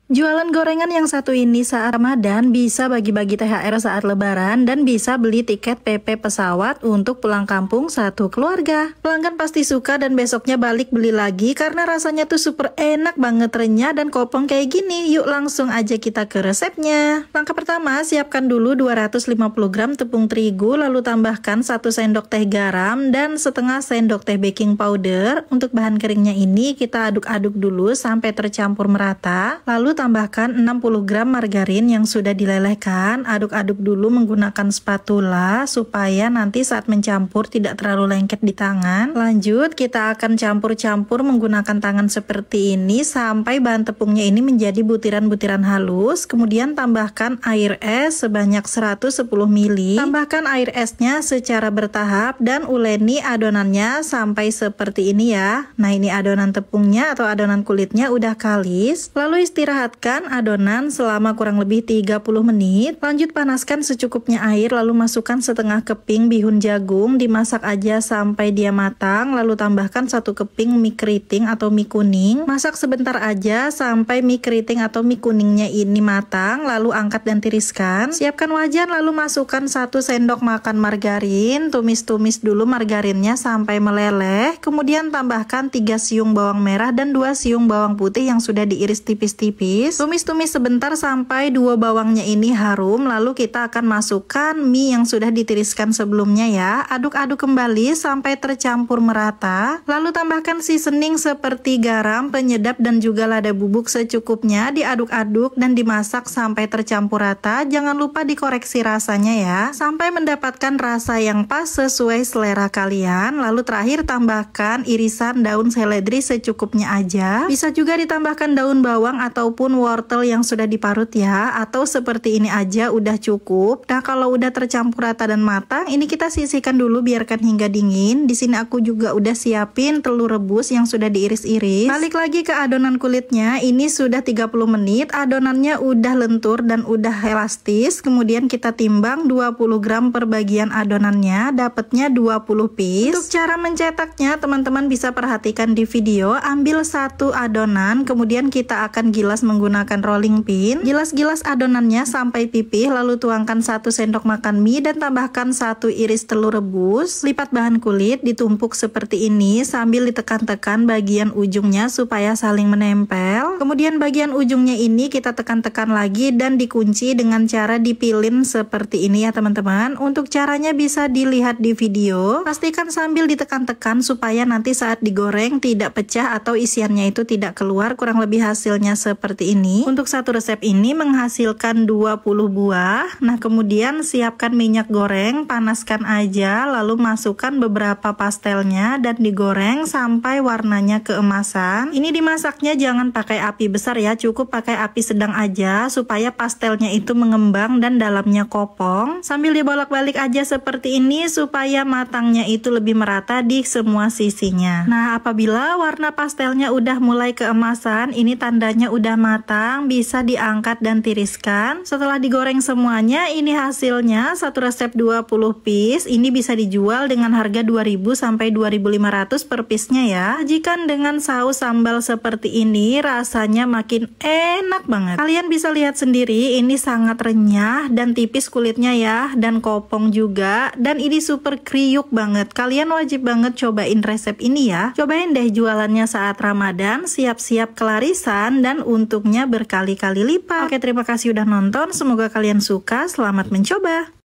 Jualan gorengan yang satu ini saat Ramadan bisa bagi-bagi THR saat Lebaran dan bisa beli tiket PP pesawat untuk pulang kampung satu keluarga. Pelanggan pasti suka dan besoknya balik beli lagi karena rasanya tuh super enak banget, renyah dan kopong kayak gini. Yuk langsung aja kita ke resepnya. Langkah pertama, siapkan dulu 250 gram tepung terigu, lalu tambahkan 1 sendok teh garam dan setengah sendok teh baking powder. Untuk bahan keringnya ini kita aduk-aduk dulu sampai tercampur merata. Lalu tambahkan 60 gram margarin yang sudah dilelehkan. Aduk-aduk dulu menggunakan spatula supaya nanti saat mencampur tidak terlalu lengket di tangan. Lanjut kita akan campur-campur menggunakan tangan seperti ini sampai bahan tepungnya ini menjadi butiran-butiran halus. Kemudian tambahkan air es sebanyak 110 ml. Tambahkan air esnya secara bertahap dan uleni adonannya sampai seperti ini ya. Nah, ini adonan tepungnya atau adonan kulitnya udah kalis. Lalu istirahatkan adonan selama kurang lebih 30 menit. Lanjut panaskan secukupnya air, lalu masukkan setengah keping bihun jagung, dimasak aja sampai dia matang. Lalu tambahkan 1 keping mie keriting atau mie kuning. Masak sebentar aja sampai mie keriting atau mie kuningnya ini matang, lalu angkat dan tiriskan. Siapkan wajan, lalu masukkan 1 sendok makan margarin. Tumis-tumis dulu margarinnya sampai meleleh. Kemudian tambahkan 3 siung bawang merah dan 2 siung bawang putih yang sudah diiris tipis-tipis. Tumis-tumis sebentar sampai 2 bawangnya ini harum, lalu kita akan masukkan mie yang sudah ditiriskan sebelumnya ya. Aduk-aduk kembali sampai tercampur merata. Lalu tambahkan seasoning seperti garam, penyedap dan juga lada bubuk secukupnya. Diaduk-aduk dan dimasak sampai tercampur rata. Jangan lupa dikoreksi rasanya ya, sampai mendapatkan rasa yang pas sesuai selera kalian. Lalu terakhir tambahkan irisan daun seledri secukupnya aja. Bisa juga ditambahkan daun bawang ataupun wortel yang sudah diparut ya, atau seperti ini aja udah cukup. Nah, kalau udah tercampur rata dan matang, ini kita sisihkan dulu, biarkan hingga dingin. Di sini aku juga udah siapin telur rebus yang sudah diiris-iris. Balik lagi ke adonan kulitnya, ini sudah 30 menit, adonannya udah lentur dan udah elastis. Kemudian kita timbang 20 gram per bagian adonannya, dapatnya 20 piece. Untuk cara mencetaknya, teman-teman bisa perhatikan di video. Ambil 1 adonan, kemudian kita akan gilas menggunakan rolling pin. Gilas-gilas adonannya sampai pipih, lalu tuangkan 1 sendok makan mie dan tambahkan 1 iris telur rebus. Lipat bahan kulit, ditumpuk seperti ini sambil ditekan-tekan bagian ujungnya supaya saling menempel. Kemudian bagian ujungnya ini kita tekan-tekan lagi dan dikunci dengan cara dipilin seperti ini ya teman-teman. Untuk caranya bisa dilihat di video. Pastikan sambil ditekan-tekan supaya nanti saat digoreng tidak pecah atau isiannya itu tidak keluar. Kurang lebih hasilnya seperti ini. Untuk satu resep ini menghasilkan 20 buah. Nah, kemudian siapkan minyak goreng, panaskan aja, lalu masukkan beberapa pastelnya dan digoreng sampai warnanya keemasan. Ini dimasaknya jangan pakai api besar ya, cukup pakai api sedang aja supaya pastelnya itu mengembang dan dalamnya kopong. Sambil dibolak-balik aja seperti ini supaya matangnya itu lebih merata di semua sisinya. Nah, apabila warna pastelnya udah mulai keemasan, ini tandanya udah matang, bisa diangkat dan tiriskan. Setelah digoreng semuanya, ini hasilnya. Satu resep 20 piece, ini bisa dijual dengan harga 2000 sampai 2500 per piece-nya ya. Sajikan dengan saus sambal seperti ini, rasanya makin enak banget. Kalian bisa lihat sendiri, ini sangat renyah dan tipis kulitnya ya, dan kopong juga, dan ini super kriuk banget. Kalian wajib banget cobain resep ini ya. Cobain deh jualannya saat Ramadan, siap-siap kelarisan dan untungnya berkali-kali lipat. Oke, terima kasih udah nonton. Semoga kalian suka. Selamat mencoba.